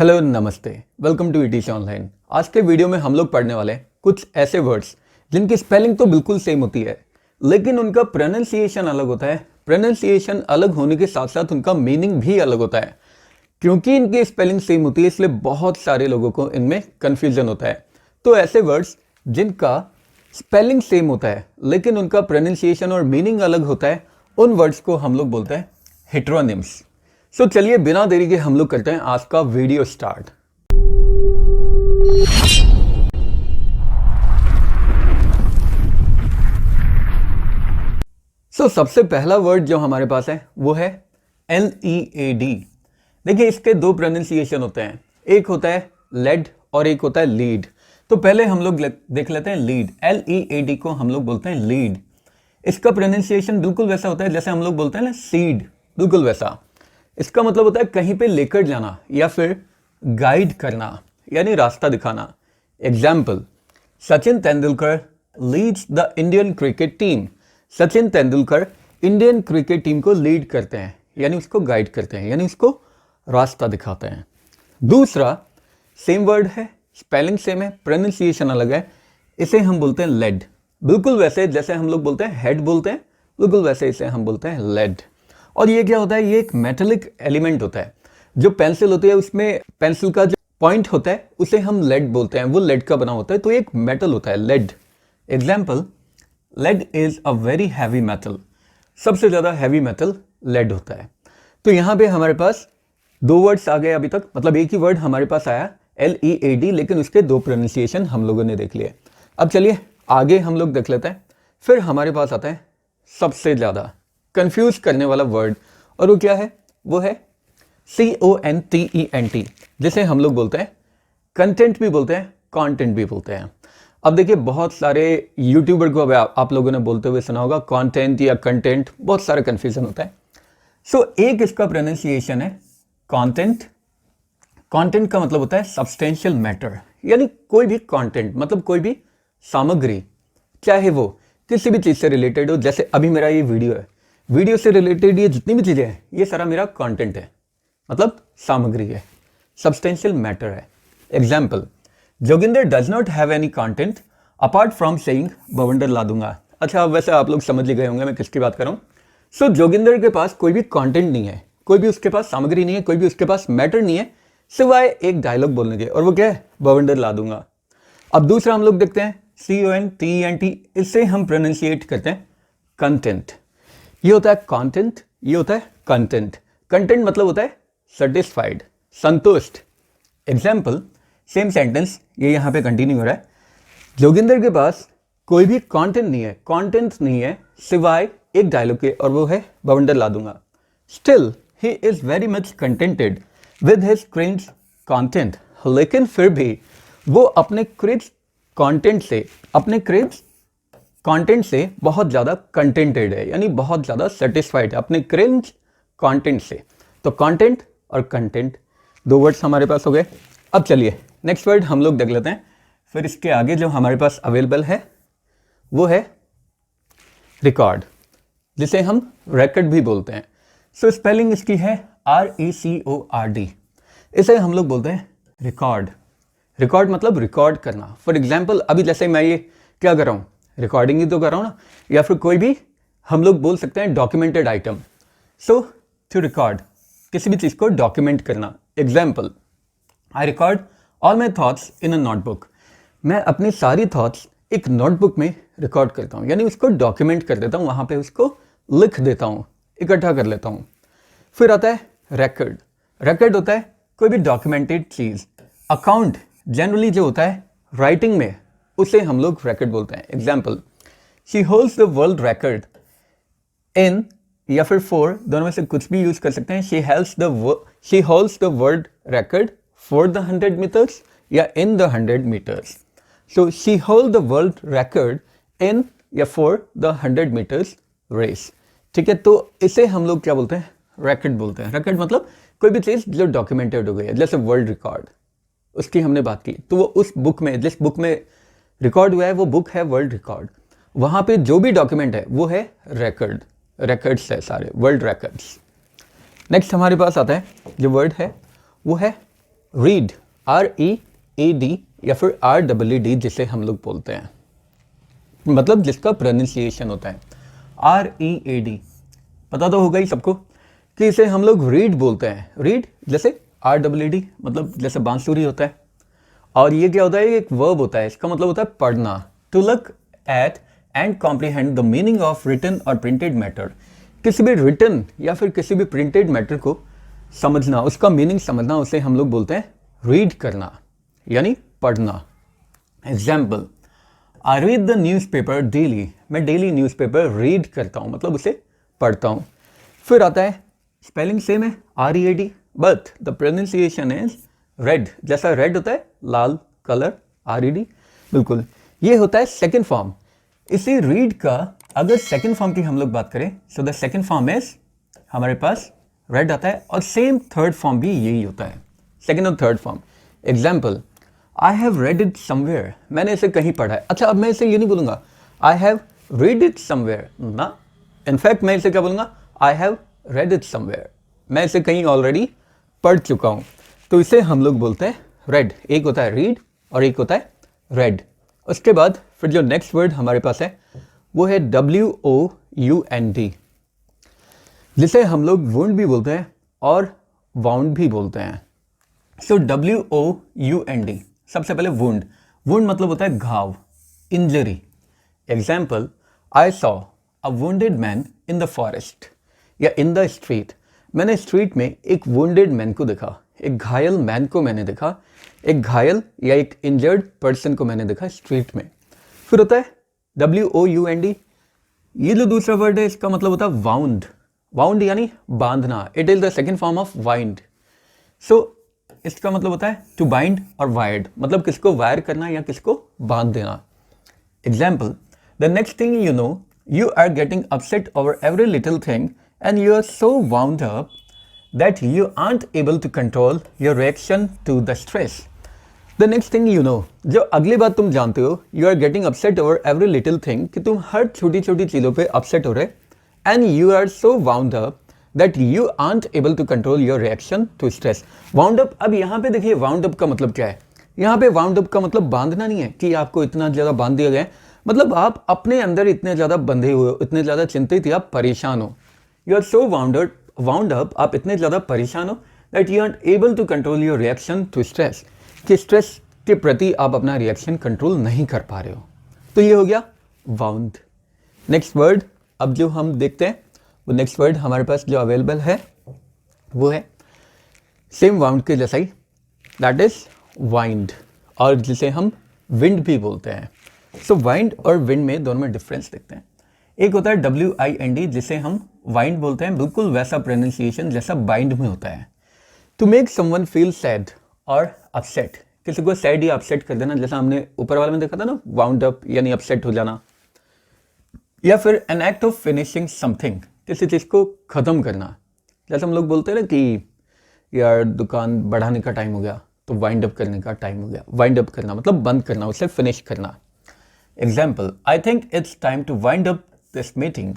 Hello नमस्ते, welcome to etc online. आज के वीडियो में हम लोग पढ़ने वाले हैं कुछ ऐसे वर्ड्स जिनकी स्पेलिंग तो बिल्कुल सेम होती है, लेकिन उनका प्रोनाउंसिएशन अलग होता है। प्रोनाउंसिएशन अलग होने के साथ साथ उनका मीनिंग भी अलग होता है। क्योंकि इनकी स्पेलिंग सेम होती है इसलिए बहुत सारे लोगों को इनमें कन्फ्यूजन होता है। तो ऐसे वर्ड्स जिनका स्पेलिंग सेम होता है लेकिन उनका प्रोनाउंसिएशन और मीनिंग अलग होता है, उन वर्ड्स को हम लोग बोलते हैं हेट्रोनिम्स। सो चलिए बिना देरी के हम लोग करते हैं आज का वीडियो स्टार्ट। सबसे पहला वर्ड जो हमारे पास है वो है LEAD। देखिए इसके दो प्रोनाउंसिएशन होते हैं, एक होता है लेड और एक होता है लीड। तो पहले हम लोग देख लेते हैं लीड। LEAD को हम लोग बोलते हैं लीड। इसका प्रोनाउंसिएशन बिल्कुल वैसा होता है जैसे हम लोग बोलते हैं ना सीड, बिल्कुल वैसा। इसका मतलब होता है कहीं पे लेकर जाना या फिर गाइड करना, यानी रास्ता दिखाना। Example, Sachin Tendulkar leads the Indian cricket team. Sachin Tendulkar Indian cricket team को लीड करते हैं, यानी उसको गाइड करते हैं, यानी उसको रास्ता दिखाते हैं। दूसरा सेम वर्ड है, स्पेलिंग सेम है, प्रोनाउंसिएशन अलग है। इसे हम बोलते हैं लेड। बिल्कुल वैसे जैसे हम लोग बोलते हैं हेड बोलते हैं, बिल्कुल वैसे इसे हम बोलते हैं लेड। और ये क्या होता है, ये एक मेटेलिक एलिमेंट होता है। जो पेंसिल होती है उसमें पेंसिल का जो पॉइंट होता है उसे हम लेड बोलते हैं, वो लेड का बना होता है, तो एक मेटल होता है lead. Example, lead is a very heavy metal. सबसे ज़्यादा हैवी मेटल लेड होता है। तो यहाँ पे हमारे पास दो वर्ड्स आ गए अभी तक, मतलब एक ही वर्ड हमारे पास आया LEAD, लेकिन उसके दो प्रोनाउंसिएशन हम लोगों ने देख लिए। अब चलिए आगे हम लोग देख लेते हैं। फिर हमारे पास आता है सबसे ज़्यादा कंफ्यूज करने वाला वर्ड, और वो क्या है, वो है CONTENT, जिसे हम लोग बोलते हैं कंटेंट भी बोलते हैं, कंटेंट भी बोलते हैं। अब देखिए बहुत सारे यूट्यूबर को अब आप लोगों ने बोलते हुए सुना होगा कंटेंट या कंटेंट, बहुत सारा कंफ्यूजन होता है। एक इसका प्रोनाउंसिएशन है कंटेंट। कंटेंट का मतलब होता है सब्सटेंशियल मैटर, यानी कोई भी कंटेंट मतलब कोई भी सामग्री, चाहे वो किसी भी चीज़ से रिलेटेड हो। जैसे अभी मेरा ये वीडियो है, वीडियो से रिलेटेड ये जितनी भी चीज़ें हैं ये सारा मेरा कंटेंट है, मतलब सामग्री है, सब्सटेंशियल मैटर है। Example, Joginder does not have any content apart from saying बवंडर ला दूंगा। अच्छा, वैसे आप लोग समझ ही गए होंगे मैं किसकी बात कर रहा हूँ। जोगिंदर के पास कोई भी कंटेंट नहीं है, कोई भी उसके पास सामग्री नहीं है, कोई भी उसके पास मैटर नहीं है, सिवाय एक डायलॉग बोलने के, और वो क्या है, बवंडर ला दूंगा। अब दूसरा हम लोग देखते हैं CONTENT। इससे हम प्रोनाउंसिएट करते हैं कंटेंट। ये होता है कंटेंट, ये होता है कंटेंट। कंटेंट मतलब होता है सेटिस्फाइड, संतुष्ट। एग्जाम्पल, सेम सेंटेंस, ये यहाँ पे कंटिन्यू हो रहा है। जोगिंदर के पास कोई भी कंटेंट नहीं है सिवाय एक डायलॉग के, और वो है बवंडर ला दूंगा। Still he is very much contented with his cringe content. लेकिन फिर भी वो अपने क्रिंज कंटेंट से बहुत ज़्यादा कंटेंटेड है, यानी बहुत ज़्यादा सेटिस्फाइड है अपने क्रिंज कंटेंट से। तो कंटेंट और कंटेंट दो वर्ड्स हमारे पास हो गए। अब चलिए नेक्स्ट वर्ड हम लोग देख लेते हैं। फिर इसके आगे जो हमारे पास अवेलेबल है वो है रिकॉर्ड, जिसे हम रिकॉर्ड भी बोलते हैं। स्पेलिंग इसकी है RECORD। इसे हम लोग बोलते हैं रिकॉर्ड। रिकॉर्ड मतलब रिकॉर्ड करना। फॉर एग्जाम्पल, अभी जैसे मैं ये क्या कर रहा हूँ, रिकॉर्डिंग ही तो कर रहा हूँ ना, या फिर कोई भी हम लोग बोल सकते हैं डॉक्यूमेंटेड आइटम। टू रिकॉर्ड, किसी भी चीज़ को डॉक्यूमेंट करना। Example, I record all my thoughts in a notebook. मैं अपनी सारी थॉट्स एक नोटबुक में रिकॉर्ड करता हूँ, यानी उसको डॉक्यूमेंट कर देता हूँ, वहाँ पे उसको लिख देता हूँ, इकट्ठा कर लेता हूँ। फिर आता है रिकॉर्ड। रिकॉर्ड होता है कोई भी डॉक्यूमेंटेड चीज़। अकाउंट जनरली जो होता है राइटिंग में, उसे हम लोग रिकॉर्ड बोलते हैं। Example, she holds the world record in, या फिर फॉर, दोनों में से कुछ भी यूज कर सकते हैं। She holds the world record for the 100 meters या in the 100 meters. She hold the world record in या फॉर द 100 मीटर्स रेस। ठीक है, तो इसे हम लोग क्या बोलते हैं, रिकॉर्ड बोलते हैं। रिकॉर्ड मतलब कोई भी चीज़ जो डॉक्यूमेंटेड हो गई है, जैसे वर्ल्ड रिकॉर्ड, उसकी हमने बात की, तो वो उस बुक में, जिस बुक में रिकॉर्ड हुआ है वो बुक है वर्ल्ड रिकॉर्ड। वहाँ पे जो भी डॉक्यूमेंट है वो है रिकॉर्ड। रिकॉर्ड्स है सारे, वर्ल्ड रिकॉर्ड्स। नेक्स्ट हमारे पास आता है जो वर्ड है वो है रीड, READ या फिर REED जिसे हम लोग बोलते हैं, मतलब जिसका प्रोनाउंसिएशन होता है READ। पता तो होगा ही सबको कि इसे हम लोग रीड बोलते हैं। रीड जैसे REED, मतलब जैसे बांसुरी होता है। और ये क्या होता है, एक वर्ब होता है, इसका मतलब होता है पढ़ना। To look at and comprehend the meaning of written और प्रिंटेड मैटर। किसी भी रिटन या फिर किसी भी प्रिंटेड मैटर को समझना, उसका मीनिंग समझना, उसे हम लोग बोलते हैं रीड करना, यानी पढ़ना। Example, I read the news paper daily. मैं डेली न्यूज़ पेपर रीड करता हूँ, मतलब उसे पढ़ता हूँ। फिर आता है स्पेलिंग सेम है READ, but the pronunciation is red. जैसा रेड होता है लाल कलर, RED, बिल्कुल ये होता है सेकेंड फॉर्म। इसी रीड का अगर सेकेंड फॉर्म की हम लोग बात करें, so the second form is हमारे पास रेड आता है, और सेम थर्ड फॉर्म भी यही होता है, सेकेंड और third form. Example, I have read it somewhere. मैंने इसे कहीं पढ़ा है। अच्छा, अब मैं इसे ये नहीं बोलूँगा I have read it somewhere ना, इनफैक्ट मैं इसे क्या बोलूँगा, I have read it somewhere. मैं इसे कहीं ऑलरेडी पढ़ चुका हूँ, तो इसे हम लोग बोलते हैं रेड। एक होता है रीड और एक होता है रेड। उसके बाद फिर जो नेक्स्ट वर्ड हमारे पास है वो है WOUND, जिसे हम लोग वुंड भी बोलते हैं और वाउंड भी बोलते हैं। सो WOUND, सबसे पहले वुंड। वुंड मतलब होता है घाव, injury. Example, I saw a wounded man in the forest या इन द स्ट्रीट। मैंने स्ट्रीट में एक वुंडेड मैन को देखा, एक घायल मैन को मैंने देखा, एक घायल या एक इंजर्ड पर्सन को मैंने देखा स्ट्रीट में। फिर होता है WOUND। ये जो दूसरा वर्ड है इसका मतलब होता है वाउंड। वाउंड यानी बांधना, it is the second form of wind. So इसका मतलब होता है टू बाइंड और वायर्ड, मतलब किसको वायर करना या किसको बांध देना। Example, the next thing you know you are getting upset over every little thing and you are so wound up that you aren't able to control your reaction to the stress. The next thing you know, जो अगली बात तुम जानते हो, you are getting upset over every little thing, कि तुम हर छोटी छोटी चीज़ों पे upset हो रहे, and you are so wound up that you aren't able to control your reaction to stress. Wound up, अब यहाँ पे देखिए wound up का मतलब क्या है। यहाँ पे wound up का मतलब बांधना नहीं है कि आपको इतना ज़्यादा बांध दिया गया है, मतलब आप अपने अंदर इतने ज़्यादा बंधे हुए हो, इतने ज़्यादा चिंतित या परेशान हो। You are so wound up, आप इतने ज़्यादा परेशान हो that you are able to control your reaction to stress, कि स्ट्रेस के प्रति आप अपना रिएक्शन कंट्रोल नहीं कर पा रहे हो। तो ये हो गया वाउंड। नेक्स्ट वर्ड अब जो हम देखते हैं, वो नेक्स्ट वर्ड हमारे पास जो अवेलेबल है वो है सेम वाउंड के जैसा ही, दैट इज वाइंड, और जिसे हम विंड भी बोलते हैं। सो वाइंड और विंड में दोनों में डिफरेंस देखते हैं। एक होता है WIND, जिसे हम वाइंड बोलते हैं, बिल्कुल वैसा प्रोनाउंसिएशन जैसा बाइंड में होता है। To make someone feel sad और अपसेट, किसी को सैड या अपसेट कर देना, जैसा हमने ऊपर वाले में देखा था ना, वाउंड अप यानी अपसेट हो जाना। या फिर an act of finishing something, किसी चीज़ को ख़त्म करना, जैसे हम लोग बोलते हैं ना कि यार दुकान बढ़ाने का टाइम हो गया, तो वाइंड अप करने का टाइम हो गया। वाइंड अप करना मतलब बंद करना, उसे फिनिश करना। Example, I think it's time to wind up this meeting.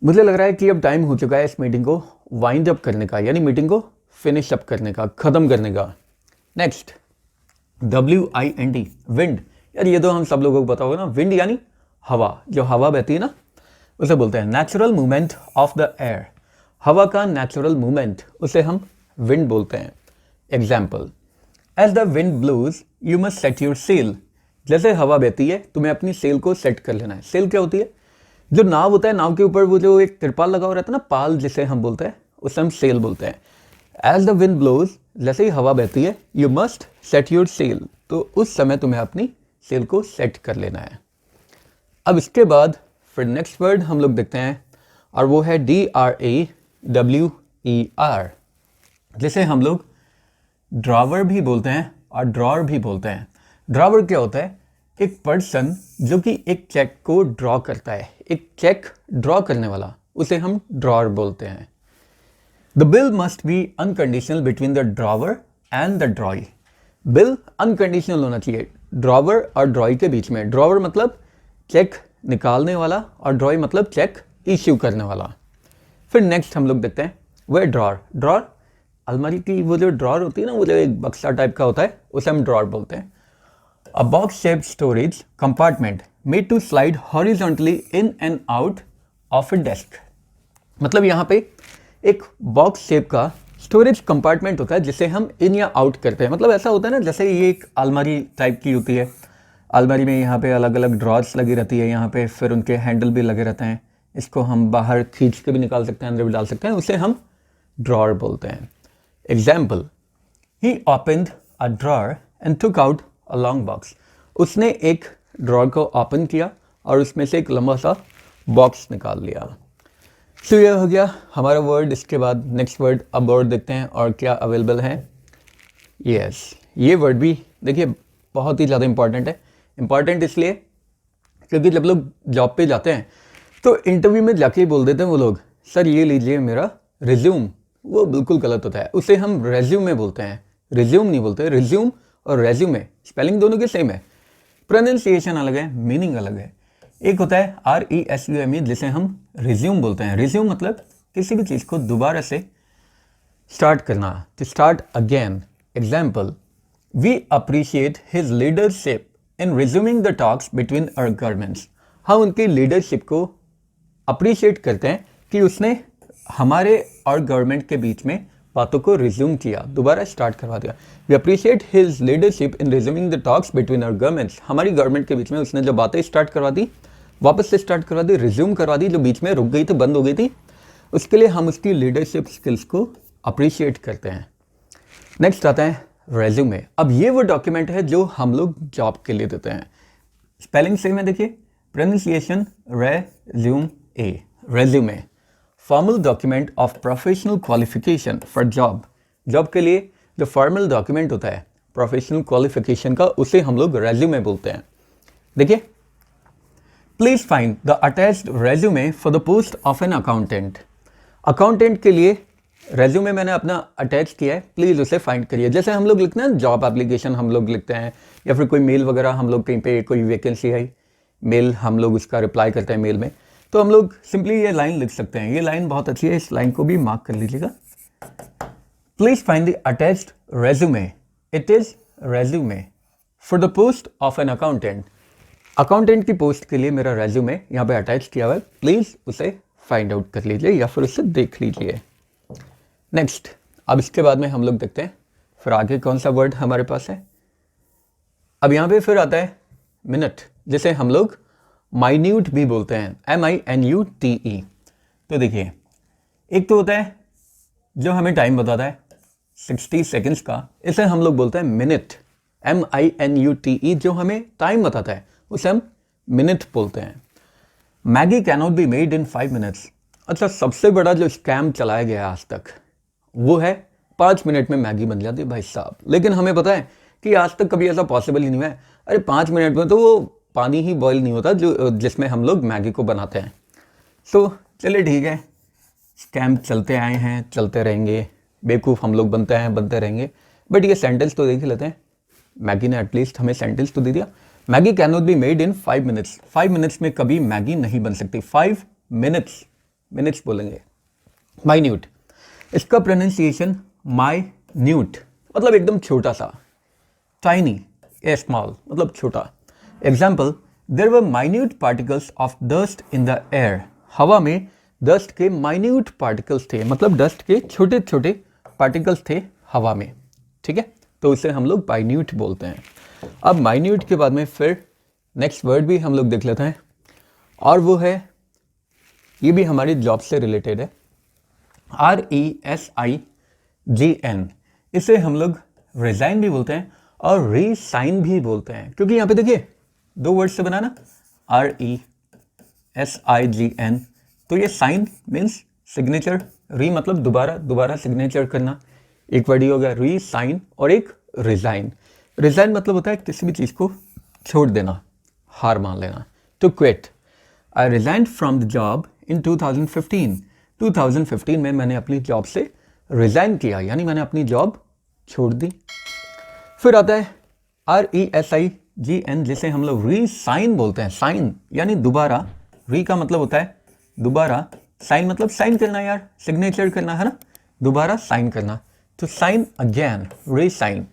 मुझे लग रहा है कि अब टाइम हो चुका है इस मीटिंग को वाइंड अप करने का, यानी मीटिंग को फिनिश अप करने का, ख़त्म करने का। Next WIND, wind. यार ये तो हम सब लोगों को पता होगा ना, विंड यानी हवा, जो हवा बहती है ना, उसे बोलते हैं natural movement of the air. हवा का नेचुरल मूवमेंट, उसे हम विंड बोलते हैं। Example, as the wind blows you must set your sail. जैसे हवा बहती है, तुम्हें अपनी सेल को सेट कर लेना है। सेल क्या होती है? जो नाव होता है, नाव के ऊपर वो जो एक तिरपाल लगा हुआ रहता है ना, पाल जिसे हम बोलते हैं, उसे हम सेल बोलते हैं। एज द विंड ब्लोज, जैसे ही हवा बहती है, you must set your sail, तो उस समय तुम्हें अपनी सेल को सेट कर लेना है। अब इसके बाद फिर नेक्स्ट वर्ड हम लोग देखते हैं, और वो है DRAWER, जिसे हम लोग ड्रॉवर भी बोलते हैं और ड्रॉर भी बोलते हैं। ड्रॉवर क्या होता है? एक पर्सन जो कि एक चेक को ड्रॉ करता है, एक चेक ड्रॉ करने वाला, उसे हम ड्रॉर बोलते हैं। The bill must be unconditional between the drawer and the ड्रॉई। Bill unconditional होना चाहिए ड्रॉवर और ड्रॉई के बीच में। ड्रॉवर मतलब चेक निकालने वाला और ड्रॉई मतलब चेक इश्यू करने वाला। फिर नेक्स्ट हम लोग देखते हैं वो है ड्रॉर। ड्रॉर अलमारी की वो जो ड्रॉर होती है ना, वो जो एक बक्सा टाइप का होता है, उसे हम ड्रॉर बोलते हैं। A box shaped storage compartment made to slide horizontally in and out of a desk. मतलब यहाँ पे एक बॉक्स शेप का स्टोरेज कंपार्टमेंट होता है जिसे हम इन या आउट करते हैं। मतलब ऐसा होता है ना, जैसे ये एक अलमारी टाइप की होती है, अलमारी में यहाँ पे अलग अलग ड्रॉर्स लगी रहती है, यहाँ पे फिर उनके हैंडल भी लगे रहते हैं, इसको हम बाहर खींच के भी निकाल सकते हैं, अंदर भी डाल सकते हैं, उसे हम ड्रॉर बोलते हैं। Example, he opened a drawer and took out a long box. उसने एक ड्रॉर को ओपन किया और उसमें से एक लंबा सा बॉक्स निकाल लिया। तो ये हो गया हमारा वर्ड। इसके बाद नेक्स्ट वर्ड अब और देखते हैं और क्या अवेलेबल है। यस, ये वर्ड भी देखिए बहुत ही ज़्यादा इंपॉर्टेंट है। इंपॉर्टेंट इसलिए क्योंकि जब लोग जॉब पे जाते हैं तो इंटरव्यू में जाके ही बोल देते हैं वो लोग, सर ये लीजिए मेरा रिज्यूम। वो बिल्कुल गलत होता है, उसे हम रेज्यूमे बोलते हैं, रिज्यूम नहीं बोलते। रिज्यूम और रेज्यूमे स्पेलिंग दोनों के सेम है, प्रोनाउंसिएशन अलग है, मीनिंग अलग है। एक होता है RESUME जिसे हम रिज्यूम बोलते हैं। रिज्यूम मतलब किसी भी चीज़ को दोबारा से स्टार्ट करना, to start again. Example, we appreciate his leadership in resuming the talks between our governments. हम उनकी लीडरशिप को अप्रिशिएट करते हैं कि उसने हमारे और गवर्नमेंट के बीच में बातों को रिज्यूम किया, दोबारा स्टार्ट करवा दिया। We appreciate his leadership in resuming the talks between our governments. हमारी गवर्नमेंट के बीच में उसने जो बातें स्टार्ट करवा दी, वापस से स्टार्ट करवा दी, रिज्यूम करवा दी, जो बीच में रुक गई थी, बंद हो गई थी, उसके लिए हम उसकी लीडरशिप स्किल्स को अप्रिशिएट करते हैं। नेक्स्ट आता है रेज्यूमे। अब ये वो डॉक्यूमेंट है जो हम लोग जॉब के लिए देते हैं। स्पेलिंग सेम है, देखिए, pronunciation resume, resume. Formal document of professional qualification for job. Job के लिए जो फॉर्मल डॉक्यूमेंट होता है प्रोफेशनल क्वालिफिकेशन का, उसे हम लोग रेज्यूमे बोलते हैं। देखिए, please find the attached resume for the post of an accountant. Accountant के लिए रेज्यूमे मैंने अपना अटैच किया है, प्लीज़ उसे फाइंड करिए। जैसे हम लोग लिखते हैं जॉब एप्लीकेशन हम लोग लिखते हैं, या फिर कोई मेल वगैरह हम लोग कहीं पे कोई वैकेंसी आई, मेल हम लोग उसका रिप्लाई करते हैं मेल में, तो हम लोग सिंपली ये लाइन लिख सकते हैं। ये लाइन बहुत अच्छी है, इस लाइन को भी मार्क कर लीजिएगा। Please find the attached resume, it is resume for the post of an accountant. Accountant की पोस्ट के लिए मेरा रेज्यूमे यहाँ पे अटैच किया हुआ है, प्लीज उसे फाइंड आउट कर लीजिए या फिर उसे देख लीजिए। नेक्स्ट, अब इसके बाद में हम लोग देखते हैं फिर आगे कौन सा वर्ड हमारे पास है। अब यहाँ पे फिर आता है मिनट, जिसे हम लोग माइन्यूट भी बोलते हैं, MINUTE। तो देखिए, एक तो होता है जो हमें टाइम बताता है 60 सेकेंड्स का, इसे हम लोग बोलते हैं मिनट, MINUTE। जो हमें टाइम बताता है उसे हम मिनट बोलते हैं। Maggi cannot be made in 5 minutes. अच्छा, सबसे बड़ा जो स्कैम चलाया गया आज तक वो है 5 मिनट में मैगी बन जाती है भाई साहब। लेकिन हमें पता है कि आज तक कभी ऐसा पॉसिबल ही नहीं हुआ है। अरे 5 मिनट में तो वो पानी ही बॉयल नहीं होता जो जिसमें हम लोग मैगी को बनाते हैं। तो चलिए ठीक है, स्कैम चलते आए हैं, चलते रहेंगे, बेवकूफ़ हम लोग बनते रहेंगे। बट ये सेंटेंस तो देख लेते हैं, मैगी ने एटलीस्ट हमें सेंटेंस तो दे दिया। Maggi can not be made in 5 minutes. 5 minutes में कभी मैगी नहीं बन सकती। 5 मिनट्स, मिनट्स बोलेंगे। माइन्यूट, इसका प्रोनाउंसिएशन माइन्यूट मतलब एकदम छोटा सा, टाइनी ए स्मॉल मतलब छोटा। Example, there were minute particles of dust in the air. हवा में डस्ट के माइन्यूट पार्टिकल्स थे, मतलब डस्ट के छोटे छोटे पार्टिकल्स थे हवा में, ठीक है, तो उसे हम लोग माइन्यूट बोलते हैं। अब माइन्यूट के बाद में फिर नेक्स्ट वर्ड भी हम लोग देख लेते हैं, और वो है, ये भी हमारी जॉब से रिलेटेड है, RESIGN। इसे हम लोग रिजाइन भी बोलते हैं और रीसाइन भी बोलते हैं, क्योंकि यहाँ पे देखिए 2 वर्ड से बना ना, RESIGN। तो ये साइन मीन्स सिग्नेचर, री मतलब दोबारा सिग्नेचर करना, एक वर्ड ही हो गया रीसाइन, और एक रिजाइन। रिजाइन मतलब होता है किसी भी चीज़ को छोड़ देना, हार मान लेना। To quit, I resign from the job in 2015। 2015 में मैंने अपनी जॉब से रिजाइन किया, यानी मैंने अपनी जॉब छोड़ दी। फिर आता है RESIGN, जिसे हम लोग रीसाइन बोलते हैं। साइन यानी दोबारा, री का मतलब होता है दोबारा, साइन मतलब साइन करना यार, सिग्नेचर करना है ना, दोबारा साइन करना। to sign again, re-sign.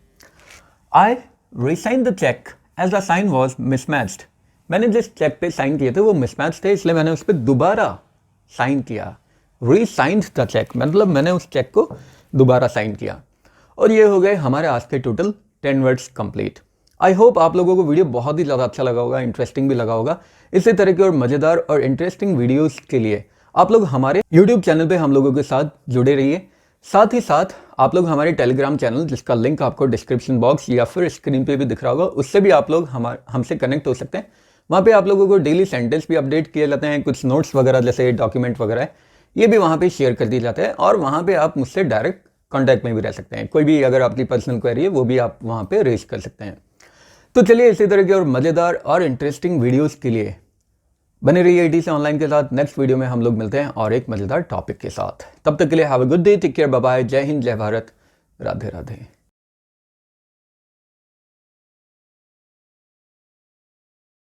I re-signed the check as the sign was mismatched. मैंने जिस चेक पे साइन किए थे वो मिसमैच थे, इसलिए मैंने उस पर दोबारा साइन किया. री-साइंड द चेक मतलब मैंने उस चेक को दोबारा साइन किया. और ये हो गए हमारे आज के total 10 words complete. I hope आप लोगों को वीडियो बहुत ही ज़्यादा अच्छा लगा होगा, इंटरेस्टिंग भी लगा होगा. इसी तरह की और मज़ेदार और इंटरेस्टिंग वीडियोस के लिए आप लोग हमारे यूट्यूब चैनल पे हम लोगों के साथ जुड़े रहिए. साथ ही साथ आप लोग हमारे टेलीग्राम चैनल, जिसका लिंक आपको डिस्क्रिप्शन बॉक्स या फिर स्क्रीन पे भी दिख रहा होगा, उससे भी आप लोग हमसे कनेक्ट हो सकते हैं. वहाँ पे आप लोगों को डेली सेंटेंस भी अपडेट किए जाते हैं, कुछ नोट्स वगैरह जैसे डॉक्यूमेंट वगैरह है, ये भी वहाँ पे शेयर कर दिए जाते हैं. और वहाँ पे आप मुझसे डायरेक्ट कॉन्टैक्ट में भी रह सकते हैं. कोई भी अगर आपकी पर्सनल क्वेरी है वो भी आप वहाँ पे रेज कर सकते हैं. तो चलिए इसी तरह के और मज़ेदार और इंटरेस्टिंग वीडियोस के लिए बने रहिए ईटी से ऑनलाइन के साथ. नेक्स्ट वीडियो में हम लोग मिलते हैं और एक मज़ेदार टॉपिक के साथ. तब तक के लिए have a good day, take care, bye bye, जय हिंद, जय भारत, राधे राधे.